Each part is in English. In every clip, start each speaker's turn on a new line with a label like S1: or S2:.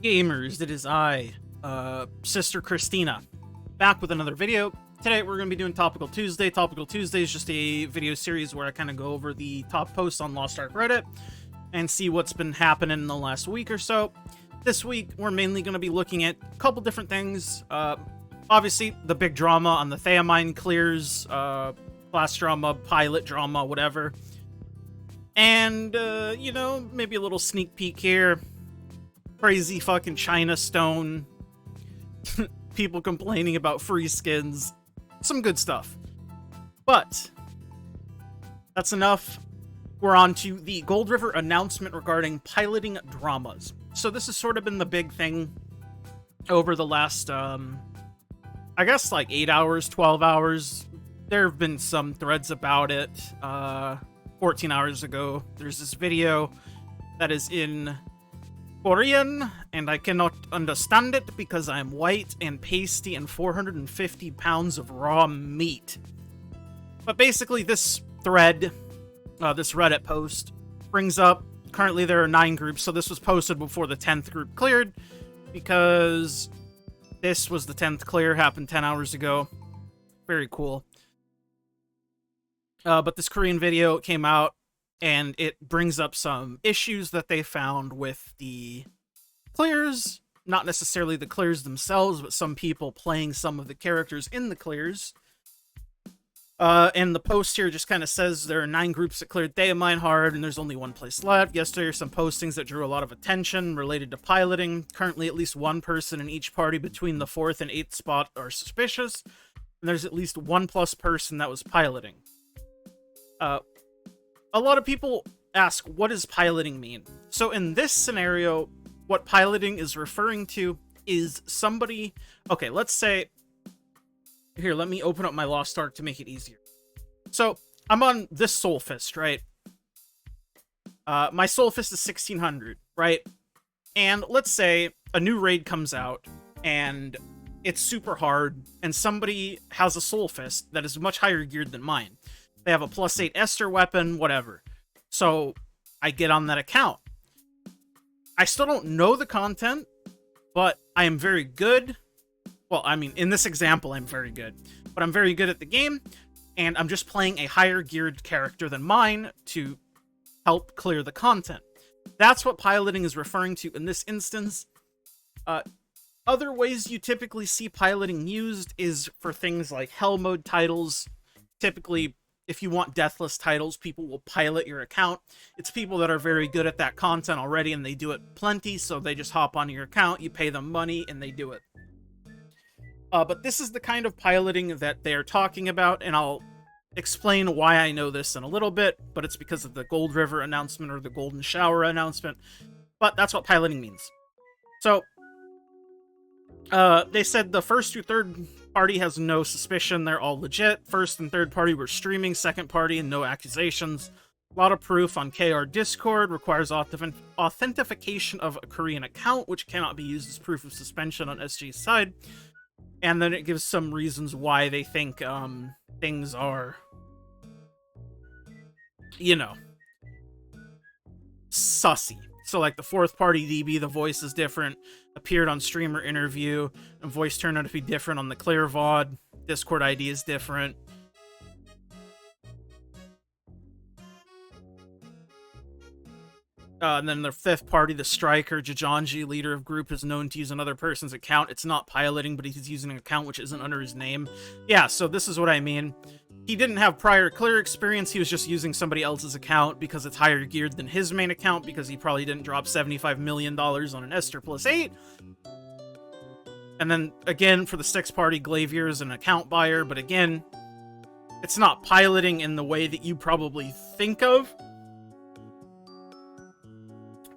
S1: Gamers, it is I, Sister Christina, back with another video. Today we're going to be doing Topical Tuesday. Topical Tuesday is just a video series where I kind of go over the top posts on Lost Ark Reddit and see what's been happening in the last week or so. This week, we're mainly going to be looking at a couple different things. Obviously, the big drama on the THAEMINE clears, class drama, pilot drama, whatever. And, you know, maybe a little sneak peek here. Crazy fucking China stone. People complaining about free skins. Some good stuff. But that's enough. We're on to the Gold River announcement regarding piloting dramas. So this has sort of been the big thing over the last, I guess like 8 hours, 12 hours. There have been some threads about it. 14 hours ago, there's this video that is in Korean, and I cannot understand it because I'm white and pasty and 450 pounds of raw meat. But basically, this thread, this Reddit post, brings up, currently there are 9 groups, so this was posted before the 10th group cleared, because this was the 10th clear, happened 10 hours ago. Very cool. But this Korean video came out, and it brings up some issues that they found with the clears. Not necessarily the clears themselves, but some people playing some of the characters in the clears. And the post here just kind of says there are 9 groups that cleared THAEMINE hard, and there's only 1 place left. Yesterday are some postings that drew a lot of attention related to piloting. Currently, at least 1 person in each party between the 4th and 8th spot are suspicious. And there's at least 1+ person that was piloting. A lot of people ask, what does piloting mean? So in this scenario, what piloting is referring to is somebody... Okay, let's say... Here, let me open up my Lost Ark to make it easier. So, I'm on this Soul Fist, right? My Soul Fist is 1600, right? And let's say a new raid comes out, and it's super hard, and somebody has a Soul Fist that is much higher geared than mine. They have a +8 Esther weapon, whatever. So, I get on that account. I still don't know the content, but I am very good. Well, I mean, in this example, I'm very good. But I'm very good at the game, and I'm just playing a higher geared character than mine to help clear the content. That's what piloting is referring to in this instance. Other ways you typically see piloting used is for things like hell mode titles. Typically, if you want deathless titles, people will pilot your account. It's people that are very good at that content already, and they do it plenty, so they just hop onto your account, you pay them money, and they do it. But this is the kind of piloting that they're talking about, and I'll explain why I know this in a little bit, but it's because of the Gold River announcement or the Golden Shower announcement. But that's what piloting means. So, they said the first to third party has no suspicion, they're all legit. First and third party were streaming, second party and no accusations. A lot of proof on KR Discord, requires authentication of a Korean account, which cannot be used as proof of suspension on SG's side. And then it gives some reasons why they think things are, you know, sussy. So like the 4th party DB, the voice is different, appeared on streamer interview, and voice turned out to be different on the clear VOD. Discord ID is different. And then the 5th party, the striker, Jajanji, leader of group, is known to use another person's account. It's not piloting, but he's using an account which isn't under his name. Yeah, so this is what I mean. He didn't have prior clear experience, he was just using somebody else's account because it's higher geared than his main account, because he probably didn't drop $75 million on an Esther +8. And then, again, for the 6th party, Glavier is an account buyer, but again, it's not piloting in the way that you probably think of.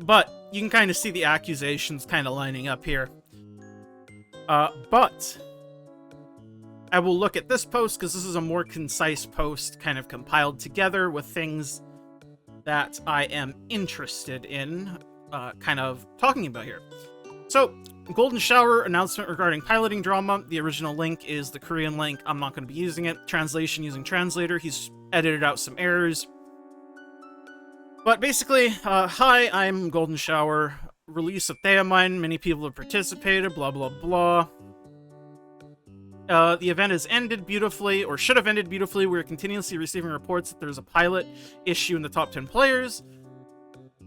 S1: But you can kind of see the accusations kind of lining up here. But I will look at this post because this is a more concise post kind of compiled together with things that I am interested in kind of talking about here. So, Golden Shower announcement regarding piloting drama. The original link is the Korean link. I'm not going to be using it. Translation using translator. He's edited out some errors. But basically, hi, I'm Golden Shower. release of THAEMINE. Many people have participated, blah, blah, blah. The event has ended beautifully, or should have ended beautifully. We're continuously receiving reports that there's a pilot issue in the top 10 players.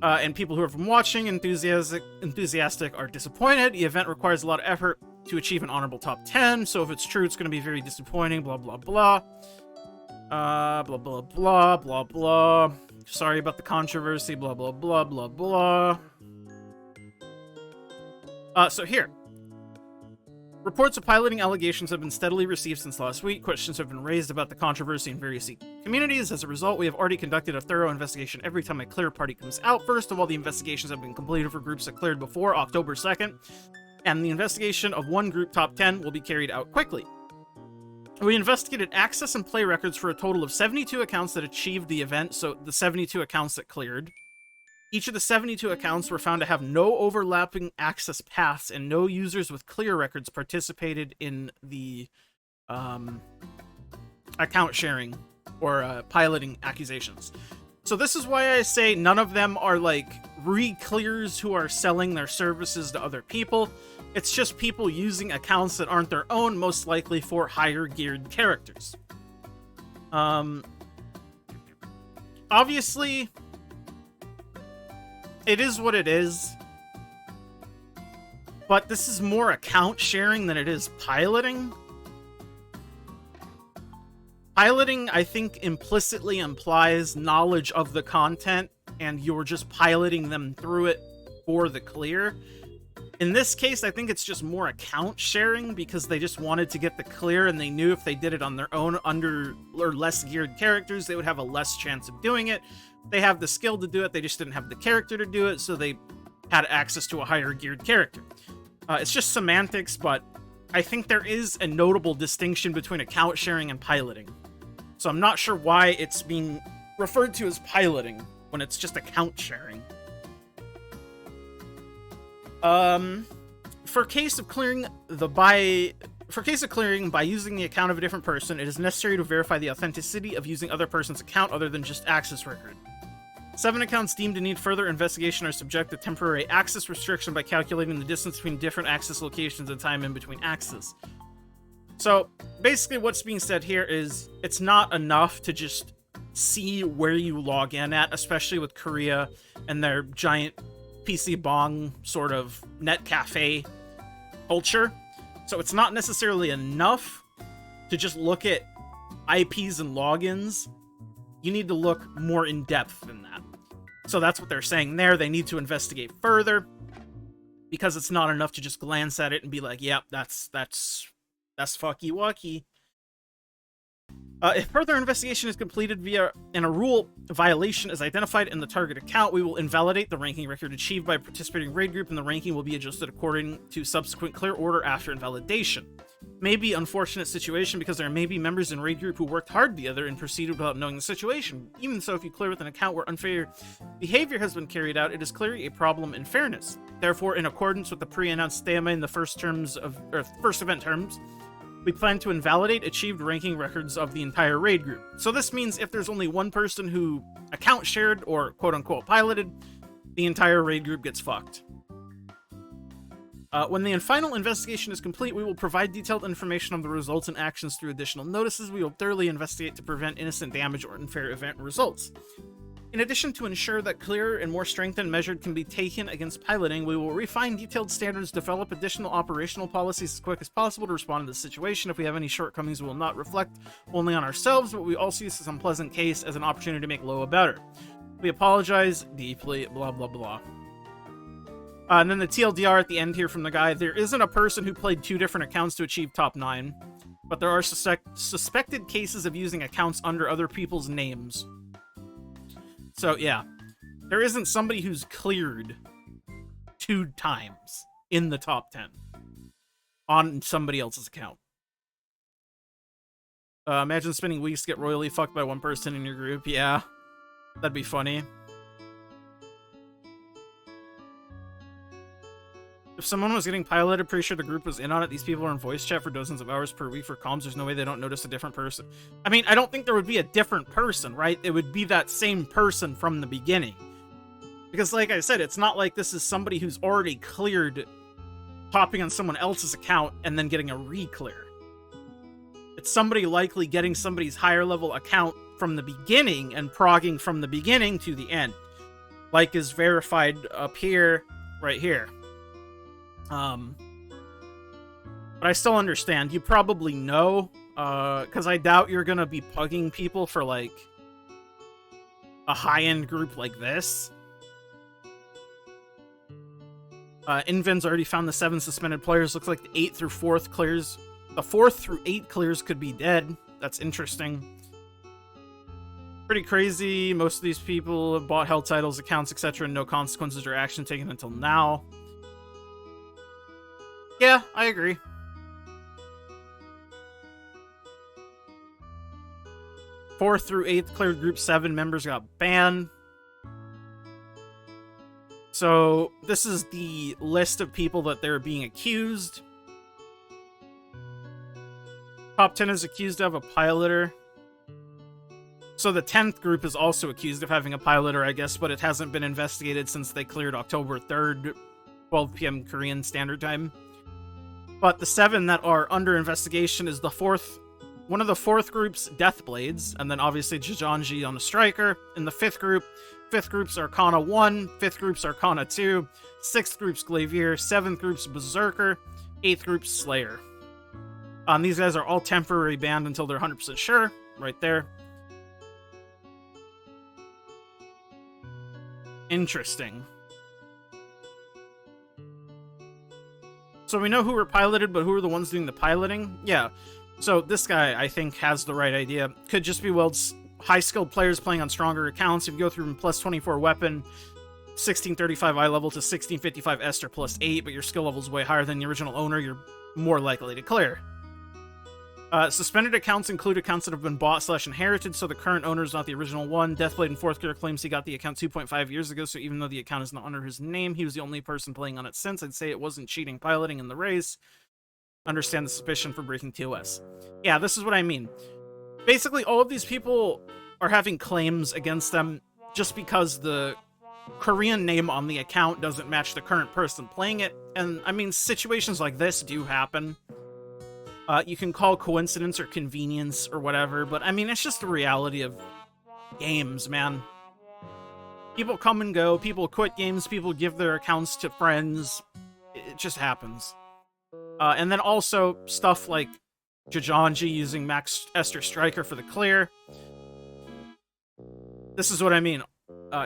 S1: And people who are from watching enthusiastic are disappointed. The event requires a lot of effort to achieve an honorable top 10, so if it's true, it's going to be very disappointing, blah, blah, blah. Blah, blah, blah, blah, blah. Sorry about the controversy, blah, blah, blah, blah, blah. So here. Reports of piloting allegations have been steadily received since last week. Questions have been raised about the controversy in various communities. As a result, we have already conducted a thorough investigation every time a clear party comes out. First of all, the investigations have been completed for groups that cleared before October 2nd, and the investigation of one group top 10 will be carried out quickly. We investigated access and play records for a total of 72 accounts that achieved the event, so the 72 accounts that cleared. Each of the 72 accounts were found to have no overlapping access paths, and no users with clear records participated in the account sharing or piloting accusations. So this is why I say none of them are like re-clears who are selling their services to other people. It's just people using accounts that aren't their own, most likely for higher geared characters. Obviously, it is what it is, but this is more account sharing than it is piloting. Piloting, I think, implicitly implies knowledge of the content, and you're just piloting them through it for the clear. In this case, I think it's just more account sharing because they just wanted to get the clear, and they knew if they did it on their own under or less geared characters, they would have a less chance of doing it. They have the skill to do it, they just didn't have the character to do it, so they had access to a higher geared character. It's just semantics, but I think there is a notable distinction between account sharing and piloting. So I'm not sure why it's being referred to as piloting when it's just account sharing. For case of clearing by using the account of a different person, it is necessary to verify the authenticity of using other person's account other than just access record. 7 accounts deemed to need further investigation are subject to temporary access restriction by calculating the distance between different access locations and time in between access. So, basically what's being said here is, it's not enough to just see where you log in at, especially with Korea and their giant PC bong sort of net cafe culture. So it's not necessarily enough to just look at IPs and logins. You need to look more in depth than that. So that's what they're saying there. They need to investigate further because it's not enough to just glance at it and be like, yep, that's fucky wucky. If further investigation is completed and a rule violation is identified in the target account, we will invalidate the ranking record achieved by a participating raid group, and the ranking will be adjusted according to subsequent clear order after invalidation. May be an unfortunate situation because there may be members in raid group who worked hard together and proceeded without knowing the situation. Even so, if you clear with an account where unfair behavior has been carried out, it is clearly a problem in fairness. Therefore, in accordance with the pre-announced THAEMINE in the first event terms, we plan to invalidate achieved ranking records of the entire raid group. So this means if there's only one person who account shared or quote-unquote piloted, the entire raid group gets fucked. When the final investigation is complete, we will provide detailed information on the results and actions through additional notices. We will thoroughly investigate to prevent innocent damage or unfair event results. In addition, to ensure that clearer and more strengthened measures can be taken against piloting, we will refine detailed standards, develop additional operational policies as quick as possible to respond to the situation. If we have any shortcomings, we will not reflect only on ourselves, but we also use this unpleasant case as an opportunity to make Loa better. We apologize deeply, blah, blah, blah. And then the TLDR at the end here from the guy, there isn't a person who played 2 different accounts to achieve top 9, but there are suspected cases of using accounts under other people's names. So, yeah. There isn't somebody who's cleared 2 times in the top 10 on somebody else's account. Imagine spending weeks to get royally fucked by one person in your group. Yeah. That'd be funny. If someone was getting piloted, pretty sure the group was in on it. These people are in voice chat for dozens of hours per week for comms. There's no way they don't notice a different person. I mean, I don't think there would be a different person, right? It would be that same person from the beginning. Because like I said, it's not like this is somebody who's already cleared hopping on someone else's account and then getting a re-clear. It's somebody likely getting somebody's higher level account from the beginning and progging from the beginning to the end. Like is verified up here, right here. But I still understand. You probably know, because I doubt you're gonna be pugging people for, like, a high-end group like this. Invin's already found the 7 suspended players. Looks like the 8th through 4th clears. The 4th through 8 clears could be dead. That's interesting. Pretty crazy. Most of these people have bought held titles, accounts, etc. No consequences or action taken until now. Yeah, I agree. Fourth through 8th cleared group 7 members got banned. So this is the list of people that they're being accused. Top 10 is accused of a piloter. So the 10th group is also accused of having a piloter, I guess, but it hasn't been investigated since they cleared October 3rd, 12 p.m. Korean Standard Time. But the 7 that are under investigation is the 4th, one of the 4th group's Deathblades, and then obviously Jijanji on the Striker. In the 5th group, 5th group's Arcana 1, 5th group's Arcana 2, 6th group's Glavier, 7th group's Berserker, 8th group's Slayer. These guys are all temporary banned until they're 100% sure, right there. Interesting. So we know who were piloted, but who are the ones doing the piloting? Yeah. So this guy, I think, has the right idea. Could just be, well, high-skilled players playing on stronger accounts. If you go through plus 24 weapon, 1635 eye level to 1655 Esther plus 8, but your skill level is way higher than the original owner, you're more likely to clear. Suspended accounts include accounts that have been bought/inherited, so the current owner is not the original one. Deathblade in 4th gear claims he got the account 2.5 years ago, so even though the account is not under his name, he was the only person playing on it since. I'd say it wasn't cheating piloting in the race. Understand the suspicion for breaking TOS. Yeah, this is what I mean. Basically, all of these people are having claims against them just because the Korean name on the account doesn't match the current person playing it. And, I mean, situations like this do happen. You can call coincidence or convenience or whatever, but, I mean, it's just the reality of games, man. People come and go, people quit games, people give their accounts to friends. It just happens. And then also stuff like Jijanji using Max Esther Striker for the clear. This is what I mean.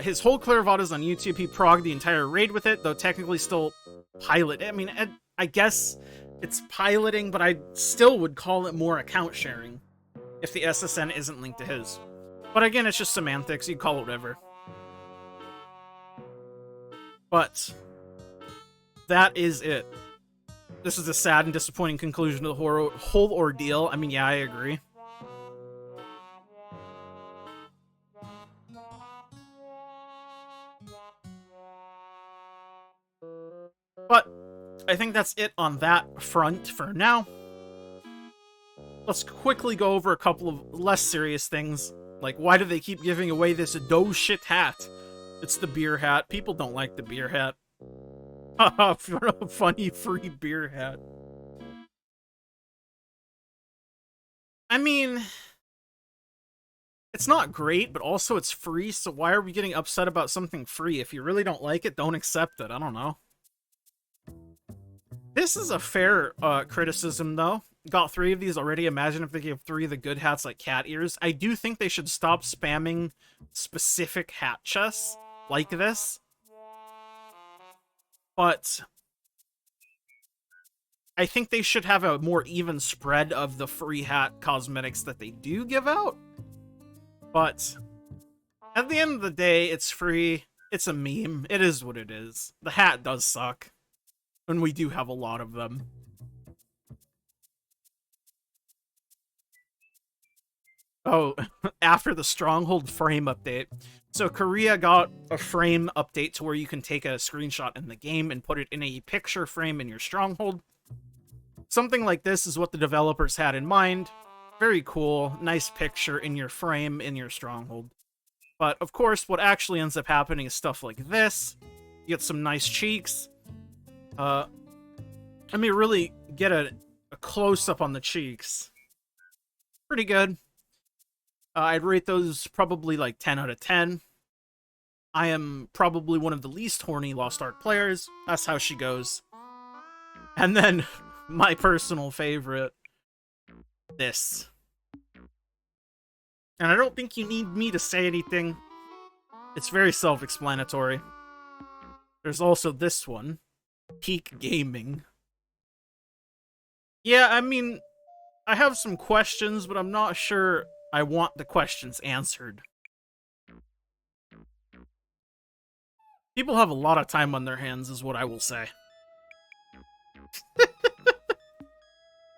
S1: His whole clear VOD is on YouTube. He progged the entire raid with it, though technically still pilot. I mean, I guess it's piloting, but I still would call it more account sharing if the SSN isn't linked to his. But again, it's just semantics. You call it whatever. But that is it. This is a sad and disappointing conclusion to the whole ordeal. I mean, yeah, I agree. But I think that's it on that front for now. Let's quickly go over a couple of less serious things. Like, why do they keep giving away this dough shit hat? It's the beer hat. People don't like the beer hat. For a funny free beer hat. I mean, it's not great, but also it's free, so why are we getting upset about something free? If you really don't like it, don't accept it. I don't know. This is a fair criticism, though. Got 3 of these already. Imagine if they gave 3 of the good hats like cat ears. I do think they should stop spamming specific hat chests like this. But I think they should have a more even spread of the free hat cosmetics that they do give out. But at the end of the day, it's free. It's a meme. It is what it is. The hat does suck. And we do have a lot of them. Oh, after the Stronghold frame update. So Korea got a frame update to where you can take a screenshot in the game and put it in a picture frame in your Stronghold. Something like this is what the developers had in mind. Very cool. Nice picture in your frame in your Stronghold. But, of course, what actually ends up happening is stuff like this. You get some nice cheeks. Let me really get a close-up on the cheeks. Pretty good. I'd rate those probably like 10 out of 10. I am probably one of the least horny Lost Ark players. That's how she goes. And then, my personal favorite, this. And I don't think you need me to say anything. It's very self-explanatory. There's also this one. Peak Gaming. Yeah, I mean, I have some questions, but I'm not sure I want the questions answered. People have a lot of time on their hands, is what I will say.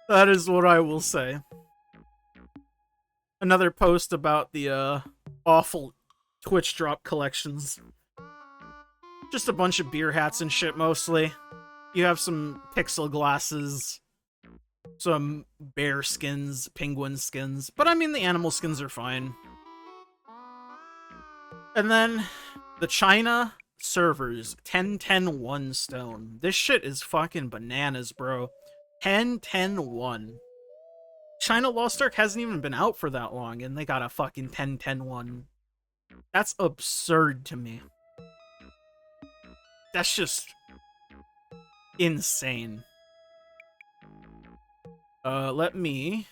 S1: That is what I will say. Another post about the awful Twitch drop collections. Just a bunch of beer hats and shit, mostly. You have some pixel glasses, some bear skins, penguin skins, but I mean the animal skins are fine. And then the China servers, 10-10-1 stone. This shit is fucking bananas, bro. 10-10-1. China Lost Ark hasn't even been out for that long, and they got a fucking 10-10-1. That's absurd to me. That's just insane. Let me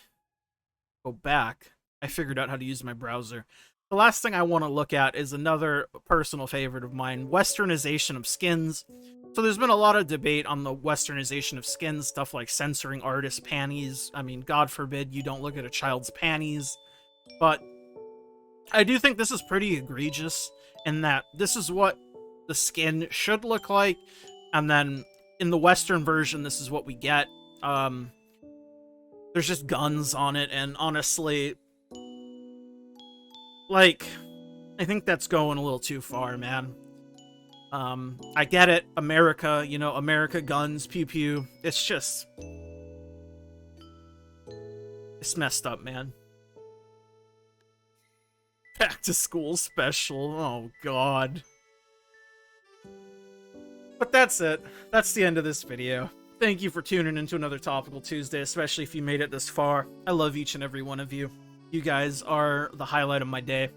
S1: go back. I figured out how to use my browser. The last thing I want to look at is another personal favorite of mine, westernization of skins. So there's been a lot of debate on the westernization of skins, stuff like censoring artists' panties. I mean, God forbid you don't look at a child's panties. But I do think this is pretty egregious in that this is what the skin should look like, and then in the Western version, this is what we get. There's just guns on it, and honestly, like, I think that's going a little too far, man. I get it, America, you know, America guns, pew pew. It's just, it's messed up, man. Back to school special, oh god. But that's it. That's the end of this video. Thank you for tuning into another Topical Tuesday, especially if you made it this far. I love each and every one of you. You guys are the highlight of my day.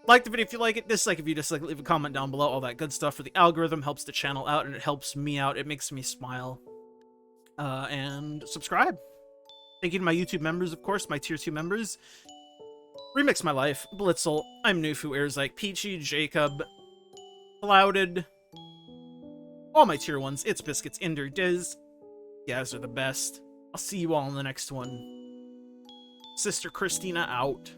S1: Like the video if you like it, dislike if you dislike it, leave a comment down below, all that good stuff. For the algorithm, helps the channel out, and it helps me out. It makes me smile. And subscribe. Thank you to my YouTube members, of course, my tier 2 members. Remix My Life, Blitzel, I'm Nufu, Airzike, Peachy, Jacob, Clouded, all my tier 1s, It's Biscuits, Inder, Diz. You guys are the best. I'll see you all in the next one. Sister Christina out.